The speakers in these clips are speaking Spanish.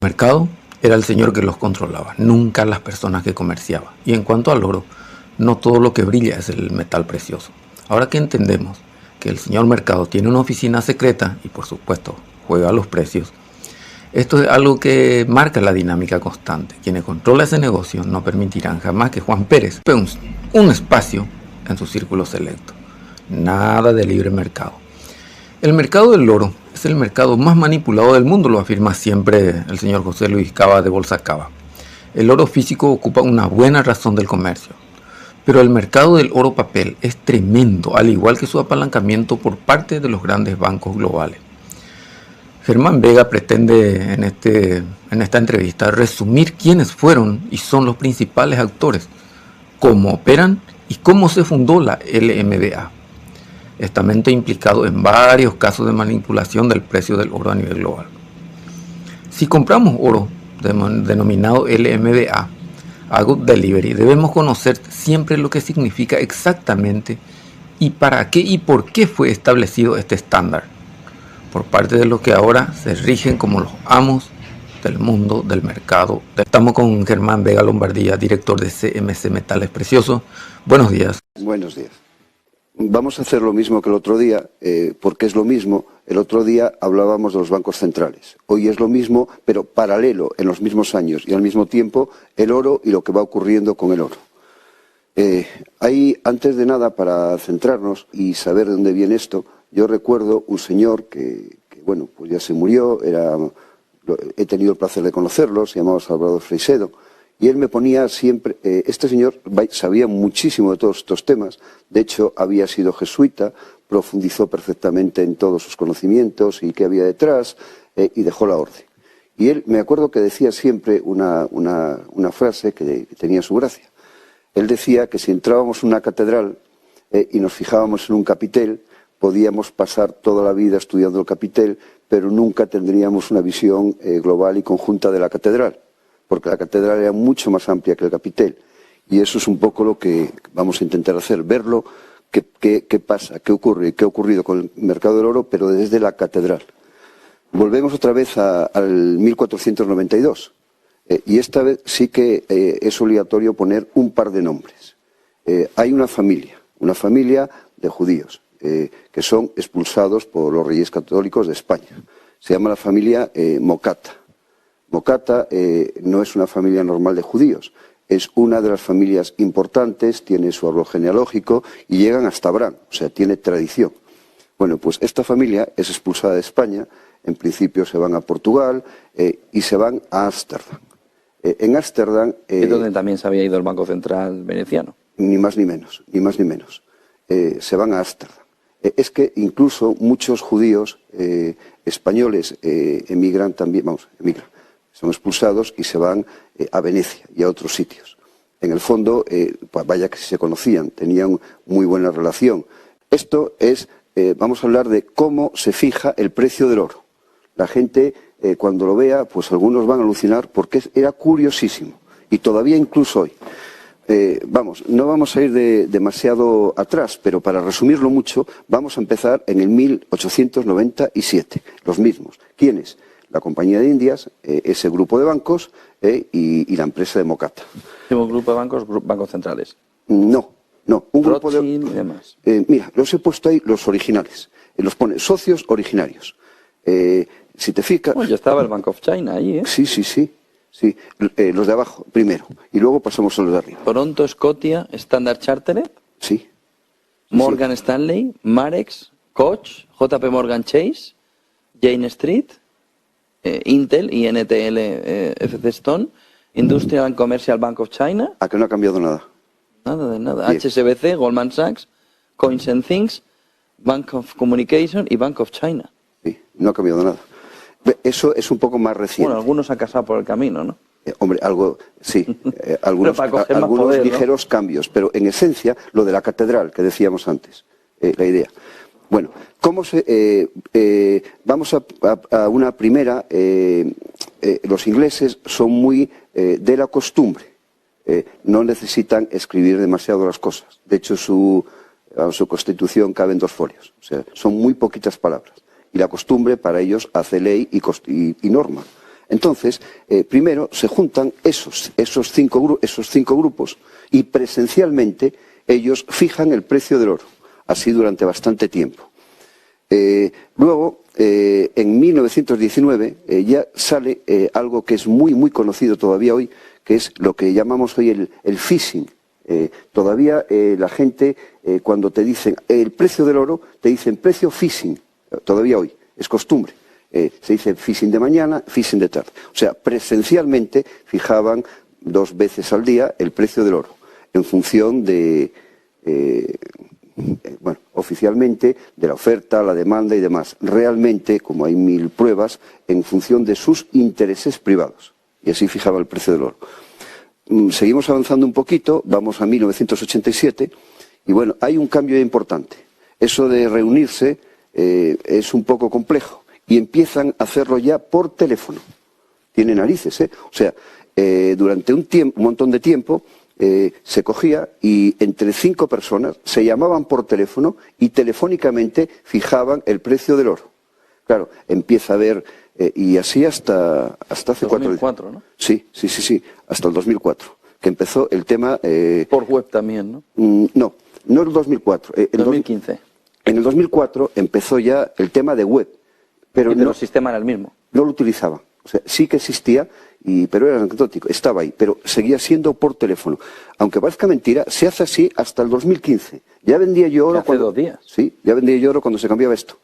mercado era el señor que los controlaba, nunca las personas que comerciaban. Y en cuanto al oro, no todo lo que brilla es el metal precioso. Ahora que entendemos que el señor mercado tiene una oficina secreta y por supuesto juega los precios, esto es algo que marca la dinámica constante. Quienes controlan ese negocio no permitirán jamás que Juan Pérez ocupe un espacio en su círculo selecto. Nada de libre mercado. El mercado del oro es el mercado más manipulado del mundo, lo afirma siempre el señor José Luis Cava de Bolsa Cava. El oro físico ocupa una buena razón del comercio, pero el mercado del oro papel es tremendo, al igual que su apalancamiento por parte de los grandes bancos globales. Germán Vega pretende en esta entrevista resumir quiénes fueron y son los principales actores, cómo operan y cómo se fundó la LMDA. Estamento implicado en varios casos de manipulación del precio del oro a nivel global. Si compramos oro denominado LMDA, a Good Delivery, debemos conocer siempre lo que significa exactamente y para qué y por qué fue establecido este estándar por parte de los que ahora se rigen como los amos del mundo del mercado. Estamos con Germán Vega Lombardía, director de CMC Metales Preciosos. Buenos días. Buenos días. Vamos a hacer lo mismo que el otro día, porque es lo mismo. El otro día hablábamos de los bancos centrales. Hoy es lo mismo, pero paralelo, en los mismos años y al mismo tiempo, el oro y lo que va ocurriendo con el oro. Antes de nada, para centrarnos y saber de dónde viene esto, yo recuerdo un señor que bueno, pues ya se murió, he tenido el placer de conocerlo, se llamaba Salvador Freixedo, y él me ponía siempre, este señor sabía muchísimo de todos estos temas, de hecho había sido jesuita, profundizó perfectamente en todos sus conocimientos y qué había detrás, y dejó la orden. Y él, me acuerdo que decía siempre una frase que tenía su gracia. Él decía que si entrábamos en una catedral y nos fijábamos en un capitel, podíamos pasar toda la vida estudiando el capitel, pero nunca tendríamos una visión global y conjunta de la catedral, porque la catedral era mucho más amplia que el capitel. Y eso es un poco lo que vamos a intentar hacer, verlo, qué pasa, qué ocurre, qué ha ocurrido con el mercado del oro, pero desde la catedral. Volvemos otra vez al 1492, y esta vez sí que es obligatorio poner un par de nombres. Hay una familia de judíos, que son expulsados por los reyes católicos de España. Se llama la familia Mocata. Mocata no es una familia normal de judíos, es una de las familias importantes, tiene su árbol genealógico y llegan hasta Abraham, o sea, tiene tradición. Bueno, pues esta familia es expulsada de España, en principio se van a Portugal y se van a Ámsterdam. En Ámsterdam... ¿Es donde también se había ido el Banco Central veneciano? Ni más ni menos, ni más ni menos. Se van a Ámsterdam. Es que incluso muchos judíos españoles emigran también, son expulsados y se van a Venecia y a otros sitios. En el fondo, pues vaya que se conocían, tenían muy buena relación. Esto es, vamos a hablar de cómo se fija el precio del oro. La gente, cuando lo vea, pues algunos van a alucinar porque era curiosísimo. Y todavía incluso hoy. No vamos a ir demasiado atrás, pero para resumirlo mucho, vamos a empezar en el 1897, los mismos. ¿Quiénes? La Compañía de Indias, ese grupo de bancos y la empresa de Mocata. ¿Un grupo de bancos, bancos centrales? No, un grupo de... y demás. Mira, los he puesto ahí los originales, los pone socios originarios. Si te fijas... Bueno, ya estaba el Bank of China ahí, ¿eh? Sí. Sí, los de abajo primero y luego pasamos a los de arriba. Toronto, Scotia, Standard Chartered, sí. Morgan Stanley, Marex, Koch, JP Morgan Chase, Jane Street, Intel, INTL, FC Stone, Industrial and Commercial Bank of China. ¿A que no ha cambiado nada? Nada de nada. Bien. HSBC, Goldman Sachs, Coins and Things, Bank of Communication y Bank of China. Sí, no ha cambiado nada. Eso es un poco más reciente. Bueno, algunos han casado por el camino, ¿no? Hombre, algo, sí, algunos poder, ligeros cambios, pero en esencia lo de la catedral que decíamos antes, la idea. Bueno, vamos a una primera, los ingleses son muy de la costumbre, no necesitan escribir demasiado las cosas, de hecho su constitución cabe en 2 folios, o sea, son muy poquitas palabras. Y la costumbre para ellos hace ley y norma. Entonces, primero se juntan esos cinco grupos y presencialmente ellos fijan el precio del oro, así durante bastante tiempo. Luego, en 1919 ya sale algo que es muy, muy conocido todavía hoy, que es lo que llamamos hoy el phishing. Todavía la gente, cuando te dicen el precio del oro, te dicen precio phishing, todavía hoy, es costumbre. Se dice phishing de mañana, phishing de tarde. O sea, presencialmente fijaban 2 veces al día el precio del oro, en función de, bueno, oficialmente, de la oferta, la demanda y demás. Realmente, como hay 1000 pruebas, en función de sus intereses privados. Y así fijaba el precio del oro. Seguimos avanzando un poquito, vamos a 1987, y bueno, hay un cambio importante. Eso de reunirse es un poco complejo, y empiezan a hacerlo ya por teléfono. Tiene narices, ¿eh? O sea, durante un montón de tiempo se cogía y entre 5 personas se llamaban por teléfono y telefónicamente fijaban el precio del oro. Claro, empieza a haber, y así hasta hace 2004, ¿no? Sí, hasta el 2004, que empezó el tema... por web también, ¿no? No el 2004. 2015. En el 2004 empezó ya el tema de web, pero el sistema era el mismo. No lo utilizaban. O sea, sí que existía, pero era anecdótico, estaba ahí, pero seguía siendo por teléfono. Aunque parezca mentira, se hace así hasta el 2015. Ya vendía yo oro... Hace 2 días. Sí, ya vendía yo oro cuando se cambiaba esto.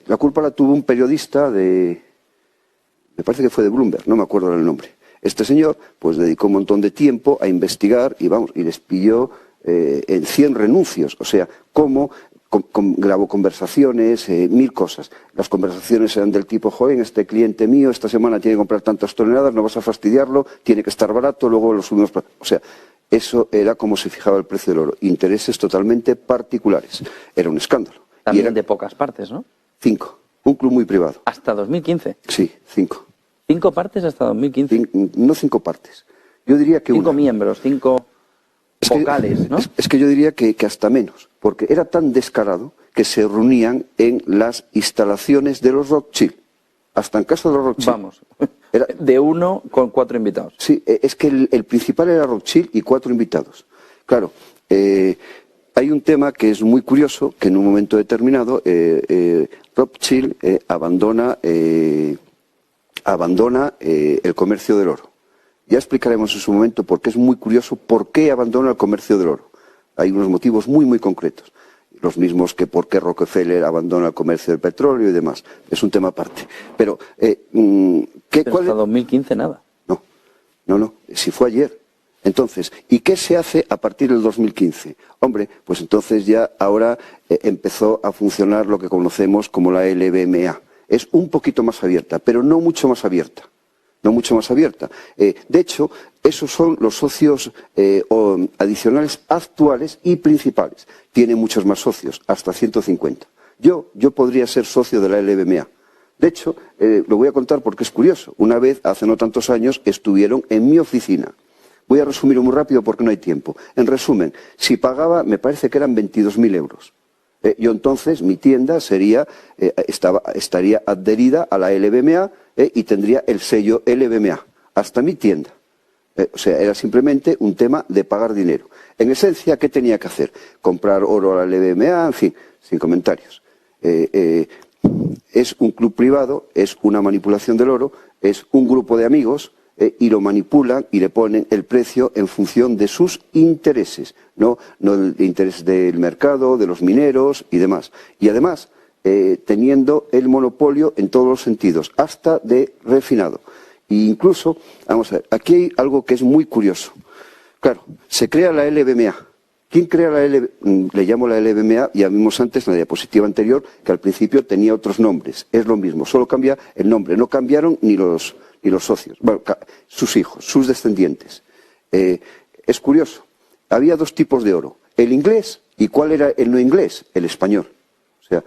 La culpa la tuvo un periodista me parece que fue de Bloomberg, no me acuerdo el nombre. Este señor, pues dedicó un montón de tiempo a investigar y les pilló en 100 renuncios. O sea, cómo grabó conversaciones, 1000 cosas. Las conversaciones eran del tipo, joven, este cliente mío esta semana tiene que comprar tantas toneladas, no vas a fastidiarlo, tiene que estar barato, luego lo subimos. O sea, eso era como se fijaba el precio del oro. Intereses totalmente particulares. Era un escándalo. También de pocas partes, ¿no? 5. Un club muy privado. ¿Hasta 2015? Sí, 5. 5 partes hasta 2015. No 5 partes. Yo diría que 5 miembros, 5 vocales, ¿no? Es que yo diría que hasta menos, porque era tan descarado que se reunían en las instalaciones de los Rothschild. Hasta en casa de los Rothschild. Vamos, de 1 con 4 invitados. Sí, es que el principal era Rothschild y 4 invitados. Claro, hay un tema que es muy curioso, que en un momento determinado Rothschild abandona el comercio del oro. Ya explicaremos en su momento porque es muy curioso por qué abandona el comercio del oro. Hay unos motivos muy, muy concretos. Los mismos que por qué Rockefeller abandona el comercio del petróleo y demás. Es un tema aparte. Pero, hasta 2015 nada. No, si fue ayer. Entonces, ¿y qué se hace a partir del 2015? Hombre, pues entonces ya ahora empezó a funcionar lo que conocemos como la LBMA. Es un poquito más abierta, pero no mucho más abierta. No mucho más abierta. De hecho, esos son los socios adicionales actuales y principales. Tiene muchos más socios, hasta 150. Yo podría ser socio de la LBMA. De hecho, lo voy a contar porque es curioso. Una vez, hace no tantos años, estuvieron en mi oficina. Voy a resumirlo muy rápido porque no hay tiempo. En resumen, si pagaba, me parece que eran 22.000 euros. Yo entonces, mi tienda estaría adherida a la LBMA y tendría el sello LBMA, hasta mi tienda. O sea, era simplemente un tema de pagar dinero. En esencia, ¿qué tenía que hacer? Comprar oro a la LBMA, en fin, sin comentarios. Es un club privado, es una manipulación del oro, es un grupo de amigos y lo manipulan y le ponen el precio en función de sus intereses, no el interés del mercado, de los mineros y demás. Y además, teniendo el monopolio en todos los sentidos, hasta de refinado. E incluso, vamos a ver, aquí hay algo que es muy curioso. Claro, se crea la LBMA. ¿Quién crea la LBMA? Le llamo la LBMA, ya vimos antes en la diapositiva anterior que al principio tenía otros nombres. Es lo mismo, solo cambia el nombre. No cambiaron ni los socios, bueno, sus hijos, sus descendientes. Es curioso, había 2 tipos de oro, el inglés y ¿cuál era el no inglés? El español. O sea,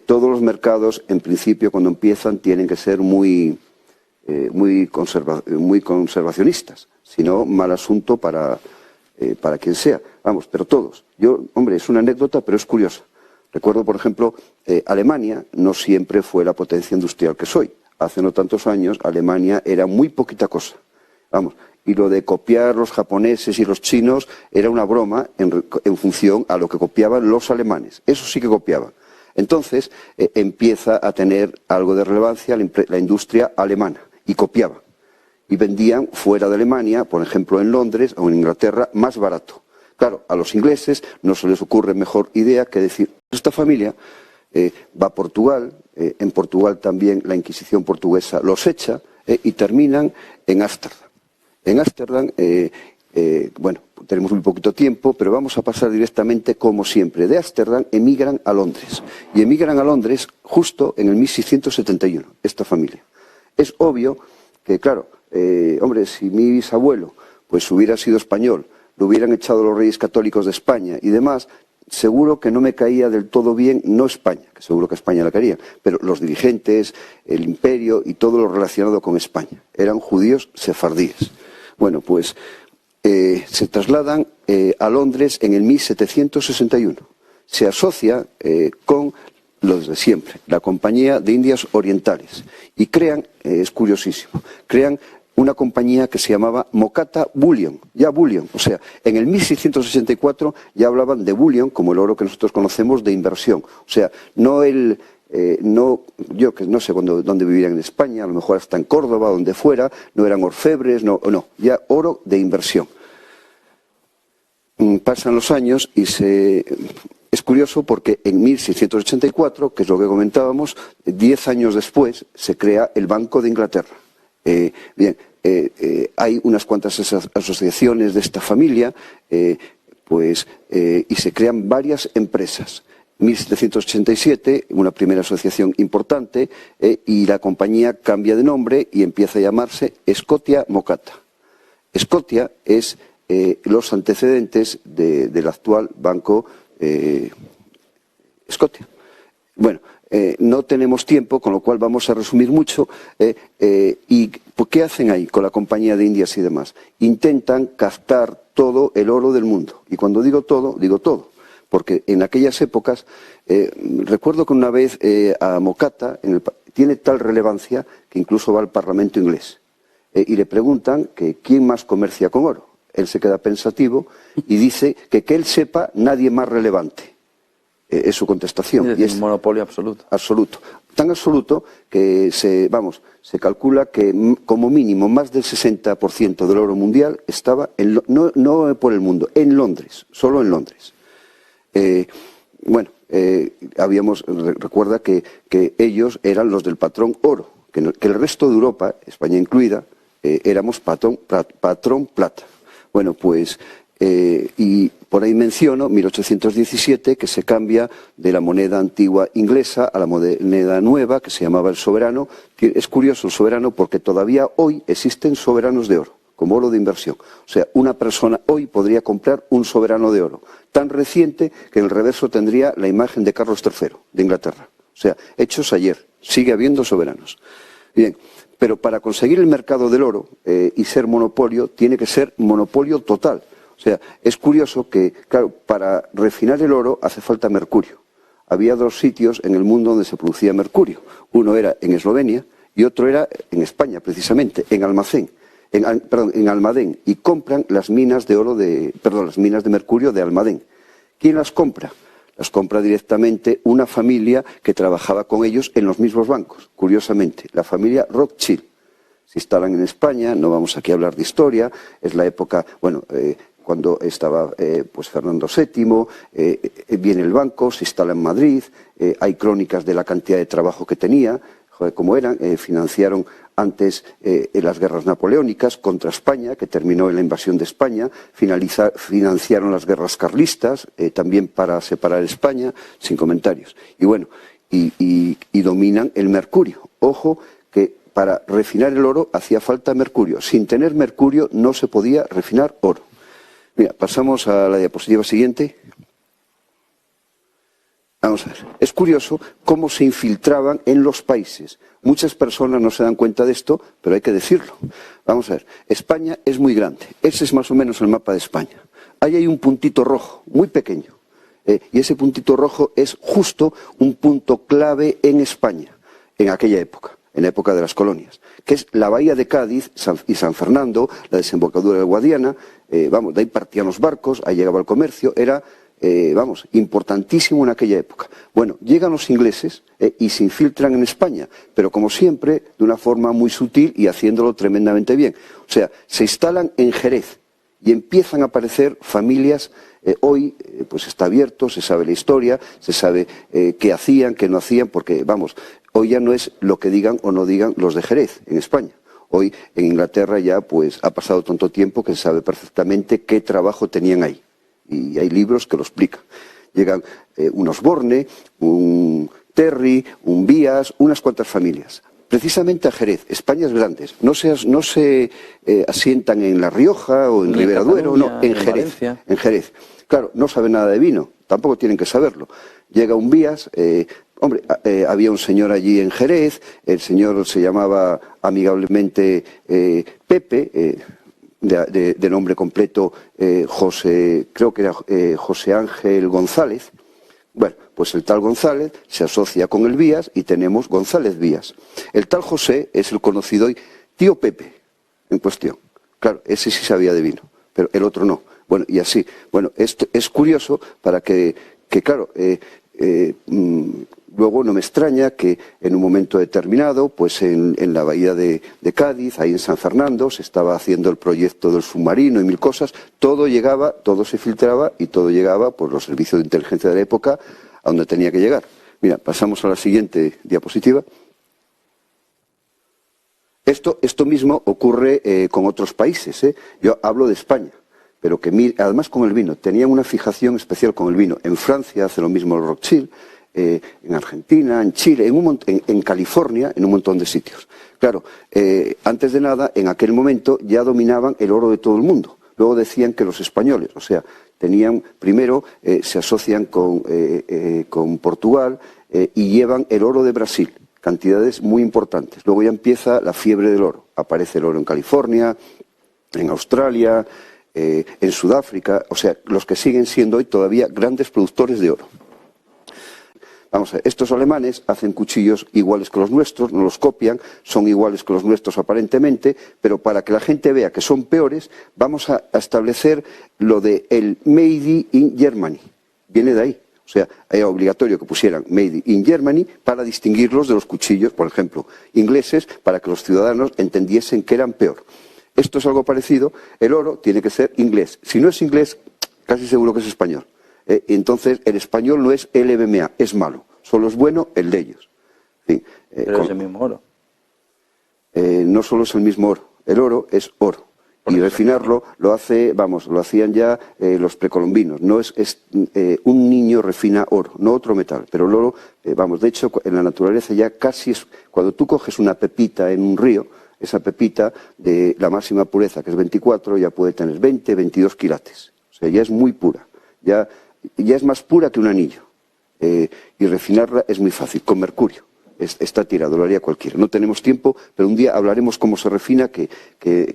todos los mercados, en principio, cuando empiezan, tienen que ser muy conservacionistas, si no, mal asunto para quien sea. Vamos, pero todos. Hombre, es una anécdota, pero es curiosa. Recuerdo, por ejemplo, Alemania no siempre fue la potencia industrial que soy. hace no tantos años, Alemania era muy poquita cosa. Vamos, y lo de copiar los japoneses y los chinos era una broma en función a lo que copiaban los alemanes. Eso sí que copiaban. Entonces empieza a tener algo de relevancia la industria alemana y copiaban. Y vendían fuera de Alemania, por ejemplo en Londres o en Inglaterra, más barato. Claro, a los ingleses no se les ocurre mejor idea que decir, esta familia va a Portugal, en Portugal también la Inquisición portuguesa los echa y terminan en Ámsterdam. En Ámsterdam, bueno, tenemos muy poquito tiempo, pero vamos a pasar directamente, como siempre, de Ámsterdam emigran a Londres. Y emigran a Londres justo en el 1671, esta familia. Es obvio que, claro, hombre, si mi bisabuelo pues hubiera sido español, lo hubieran echado los reyes católicos de España y demás, seguro que no me caía del todo bien, no España, que seguro que España la quería, pero los dirigentes, el imperio y todo lo relacionado con España. Eran judíos sefardíes. Bueno, pues se trasladan a Londres en el 1761. Se asocia con los de siempre, la Compañía de Indias Orientales, y crean, es curiosísimo, crean una compañía que se llamaba Mokata Bullion, ya Bullion, o sea, en el 1664 ya hablaban de bullion como el oro que nosotros conocemos de inversión, o sea, no yo que no sé dónde vivían en España, a lo mejor hasta en Córdoba, donde fuera, no eran orfebres, no, ya oro de inversión. Pasan los años y es curioso porque en 1684, que es lo que comentábamos, 10 años después se crea el Banco de Inglaterra. Hay unas cuantas asociaciones de esta familia, y se crean varias empresas. 1787, una primera asociación importante, y la compañía cambia de nombre y empieza a llamarse Scotia Mokata. Scotia es los antecedentes del actual Banco Scotia. Bueno, no tenemos tiempo, con lo cual vamos a resumir mucho. ¿Y qué hacen ahí con la Compañía de Indias y demás? Intentan captar todo el oro del mundo. Y cuando digo todo, porque en aquellas épocas, recuerdo que una vez a Mokata tiene tal relevancia que incluso va al Parlamento inglés y le preguntan que quién más comercia con oro. Él se queda pensativo y dice que él sepa nadie más relevante. Es su contestación. Es un monopolio absoluto. Absoluto. Tan absoluto que se calcula que como mínimo más del 60% del oro mundial estaba, no por el mundo, en Londres, solo en Londres. Recuerda que ellos eran los del patrón oro, que el resto de Europa, España incluida, éramos patrón plata. Bueno, pues, y por ahí menciono 1817, que se cambia de la moneda antigua inglesa a la moneda nueva, que se llamaba el soberano. Es curioso el soberano porque todavía hoy existen soberanos de oro, como oro de inversión. O sea, una persona hoy podría comprar un soberano de oro, tan reciente que en el reverso tendría la imagen de Carlos III, de Inglaterra. O sea, hechos ayer, sigue habiendo soberanos. Bien, pero para conseguir el mercado del oro y ser monopolio, tiene que ser monopolio total. O sea, es curioso que, claro, para refinar el oro hace falta mercurio. Había dos sitios en el mundo donde se producía mercurio. Uno era en Eslovenia y otro era en España, precisamente, en Almadén. Y compran las minas de las minas de mercurio de Almadén. ¿Quién las compra? Las compra directamente una familia que trabajaba con ellos en los mismos bancos, curiosamente, la familia Rothschild. Se instalan en España, no vamos aquí a hablar de historia, es la época, cuando estaba Fernando VII, viene el banco, se instala en Madrid, hay crónicas de la cantidad de trabajo que tenía, como eran, financiaron antes las guerras napoleónicas contra España, que terminó en la invasión de España, financiaron las guerras carlistas, también para separar España, sin comentarios. Y dominan el mercurio. Ojo que para refinar el oro hacía falta mercurio. Sin tener mercurio no se podía refinar oro. Mira, pasamos a la diapositiva siguiente. Vamos a ver. Es curioso cómo se infiltraban en los países. Muchas personas no se dan cuenta de esto, pero hay que decirlo. Vamos a ver. España es muy grande. Ese es más o menos el mapa de España. Ahí hay un puntito rojo, muy pequeño. Y ese puntito rojo es justo un punto clave en España, en aquella época. en la época de las colonias, que es la bahía de Cádiz y San Fernando, la desembocadura del Guadiana, de ahí partían los barcos, ahí llegaba el comercio, era, importantísimo en aquella época. Bueno, llegan los ingleses y se infiltran en España, pero como siempre, de una forma muy sutil y haciéndolo tremendamente bien. O sea, se instalan en Jerez y empiezan a aparecer familias. Hoy pues está abierto, se sabe la historia, se sabe qué hacían, qué no hacían, porque hoy ya no es lo que digan o no digan los de Jerez en España. Hoy en Inglaterra ya pues ha pasado tanto tiempo que se sabe perfectamente qué trabajo tenían ahí. Y hay libros que lo explican. Llegan un Osborne, un Terry, un Vías, unas cuantas familias. Precisamente a Jerez. España es grande. No se asientan en La Rioja o en Ribera Duero, no, en Jerez. En Jerez. Claro, no saben nada de vino, tampoco tienen que saberlo. Llega un Vías, había un señor allí en Jerez, el señor se llamaba amigablemente Pepe, de nombre completo José, creo que era José Ángel González. Bueno, pues el tal González se asocia con el Vías y tenemos González Vías. El tal José es el conocido hoy tío Pepe en cuestión. Claro, ese sí sabía de vino, pero el otro no. Bueno, y así. Bueno, esto es curioso para que claro, luego no me extraña que en un momento determinado, pues en la bahía de Cádiz, ahí en San Fernando, se estaba haciendo el proyecto del submarino y mil cosas, todo llegaba, todo se filtraba y todo llegaba por los servicios de inteligencia de la época a donde tenía que llegar. Mira, pasamos a la siguiente diapositiva. Esto mismo ocurre con otros países. Yo hablo de España, pero que además con el vino, tenían una fijación especial con el vino. En Francia hace lo mismo el Rothschild, en Argentina, en Chile, en California, en un montón de sitios. Claro, antes de nada, en aquel momento ya dominaban el oro de todo el mundo. Luego decían que los españoles, o sea, primero se asocian con Portugal y llevan el oro de Brasil, cantidades muy importantes. Luego ya empieza la fiebre del oro. Aparece el oro en California, en Australia, en Sudáfrica, o sea, los que siguen siendo hoy todavía grandes productores de oro. Vamos a ver, estos alemanes hacen cuchillos iguales que los nuestros, no los copian, son iguales que los nuestros aparentemente, pero para que la gente vea que son peores, vamos a establecer lo de el Made in Germany. Viene de ahí. O sea, era obligatorio que pusieran Made in Germany para distinguirlos de los cuchillos, por ejemplo, ingleses, para que los ciudadanos entendiesen que eran peor. Esto es algo parecido. El oro tiene que ser inglés. Si no es inglés, casi seguro que es español. Entonces, el español no es LBMA, es malo. Solo es bueno el de ellos. Sí, pero es el mismo oro. No solo es el mismo oro. El oro es oro. Y refinarlo lo hacían ya los precolombinos. No es un niño refina oro, no otro metal. Pero el oro, de hecho, en la naturaleza ya casi es... Cuando tú coges una pepita en un río, esa pepita de la máxima pureza, que es 24, ya puede tener 20, 22 quilates. O sea, ya es muy pura. Ya es más pura que un anillo. Y refinarla es muy fácil, con mercurio. Está tirado, lo haría cualquiera. No tenemos tiempo, pero un día hablaremos cómo se refina, que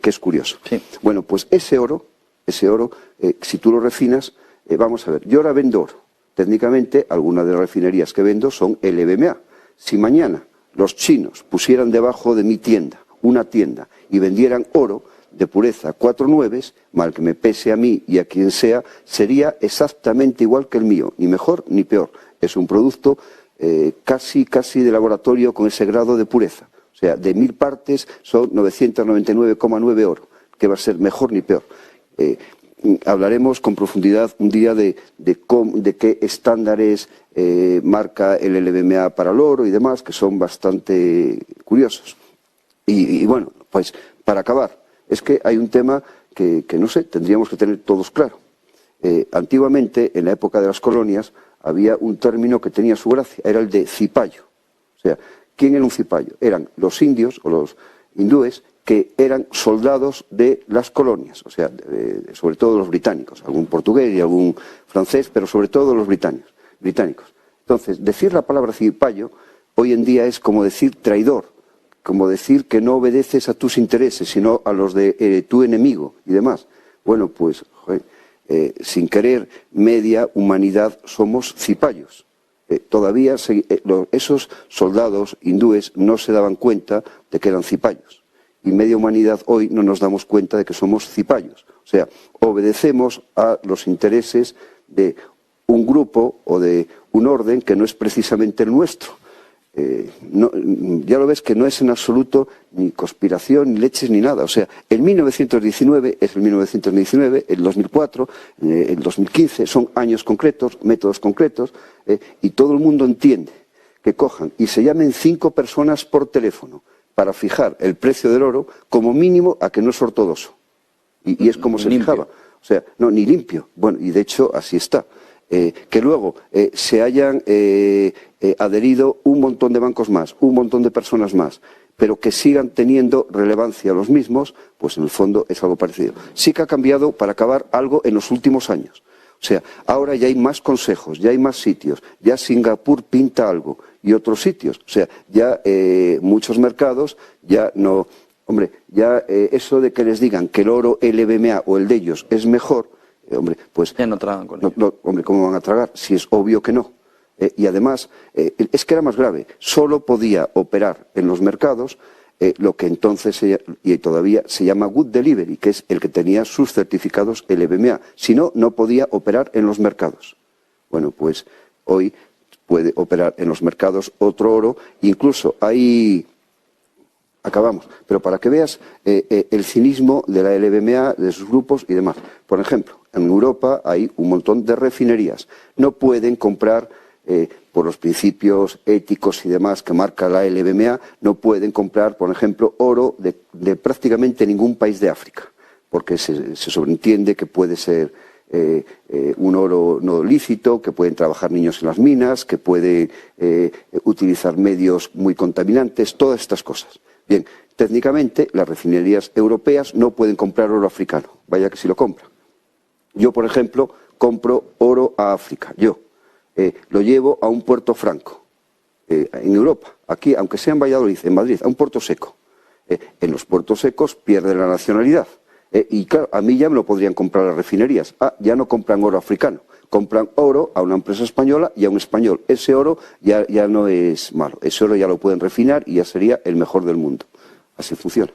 es curioso. Sí. Bueno, pues ese oro, si tú lo refinas, vamos a ver, yo ahora vendo oro. Técnicamente, algunas de las refinerías que vendo son LBMA. Si mañana los chinos pusieran debajo de mi tienda una tienda y vendieran oro de pureza 4 nueves, mal que me pese a mí y a quien sea, sería exactamente igual que el mío, ni mejor ni peor. Es un producto casi de laboratorio con ese grado de pureza. O sea, de 1000 partes son 999,9 oro, que va a ser mejor ni peor. Hablaremos con profundidad un día de qué estándares marca el LBMA para el oro y demás, que son bastante curiosos. Y bueno, pues para acabar, es que hay un tema que no sé, tendríamos que tener todos claro. Antiguamente, en la época de las colonias, había un término que tenía su gracia, era el de cipayo. O sea, ¿quién era un cipayo? Eran los indios o los hindúes que eran soldados de las colonias, o sea, sobre todo los británicos, algún portugués y algún francés, pero sobre todo los británicos. Entonces, decir la palabra cipayo hoy en día es como decir traidor, como decir que no obedeces a tus intereses, sino a los de tu enemigo y demás. Bueno, pues, sin querer, media humanidad somos cipayos. todavía esos soldados hindúes no se daban cuenta de que eran cipayos. Y media humanidad hoy no nos damos cuenta de que somos cipayos. O sea, obedecemos a los intereses de un grupo o de un orden que no es precisamente el nuestro. Ya lo ves que no es en absoluto ni conspiración, ni leches, ni nada. O sea, el 1919 es el 1919, el 2004, el 2015, son años concretos, métodos concretos, y todo el mundo entiende que cojan y se llamen 5 personas por teléfono para fijar el precio del oro como mínimo a que no es ortodoxo. Y es como se fijaba. O sea, no, ni limpio. Bueno, y de hecho así está. Que luego se hayan adherido un montón de bancos más, un montón de personas más, pero que sigan teniendo relevancia los mismos, pues en el fondo es algo parecido. Sí que ha cambiado, para acabar, algo en los últimos años. O sea, ahora ya hay más consejos, ya hay más sitios, ya Singapur pinta algo y otros sitios. O sea, ya muchos mercados ya no... Hombre, ya eso de que les digan que el oro LBMA o el de ellos es mejor... hombre, pues ya no tragan con ello. Hombre, ¿cómo van a tragar? Si es obvio que no. Y además, es que era más grave. Solo podía operar en los mercados lo que entonces y todavía se llama Good Delivery, que es el que tenía sus certificados LBMA. Si no, no podía operar en los mercados. Bueno, pues hoy puede operar en los mercados otro oro. Incluso hay... Acabamos. Pero para que veas el cinismo de la LBMA, de sus grupos y demás. Por ejemplo, en Europa hay un montón de refinerías. No pueden comprar, por los principios éticos y demás que marca la LBMA, no pueden comprar, por ejemplo, oro de prácticamente ningún país de África. Porque se sobreentiende que puede ser un oro no lícito, que pueden trabajar niños en las minas, que pueden utilizar medios muy contaminantes, todas estas cosas. Bien, técnicamente las refinerías europeas no pueden comprar oro africano, vaya que si lo compran. Yo, por ejemplo, compro oro a África, lo llevo a un puerto franco, en Europa, aquí, aunque sea en Valladolid, en Madrid, a un puerto seco. En los puertos secos pierden la nacionalidad. Y claro, a mí ya me lo podrían comprar las refinerías. Ya no compran oro africano, compran oro a una empresa española y a un español. Ese oro ya no es malo, ese oro ya lo pueden refinar y ya sería el mejor del mundo. Así funciona.